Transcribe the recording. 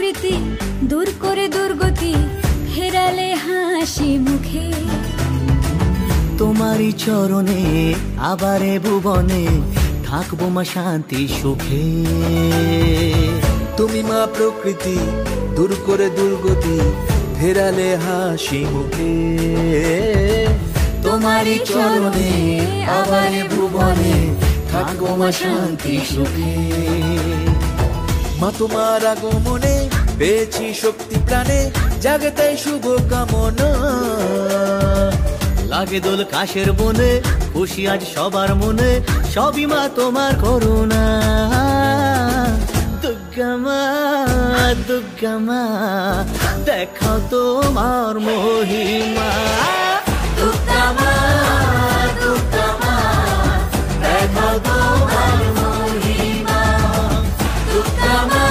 প্রকৃতি দূর করে দুর্গতি ফেরালে হাসি মুখে। তোমারই চরণে আবারে ভুবনে থাকবো মা শান্তি সুখে। তুমি মা প্রকৃতি দূর করে দুর্গতি ফেরালে হাসি মুখে। তোমারই চরণে আবারে ভুবনে থাকবো মা শান্তি সুখে। মা তোমার আগমনে পেয়েছি শক্তি প্রাণে জাগে তাই শুভ কামনা। লাগে দোল কাশের বনে খুশি আজ সবার মনে সবই মা তোমার করুণা। দুর্গা মা দুর্গা মা দেখাও তোমার মহিমা। দুর্গা মা দুর্গা মা দেখাও তোমার মহিমা। দুর্গা মা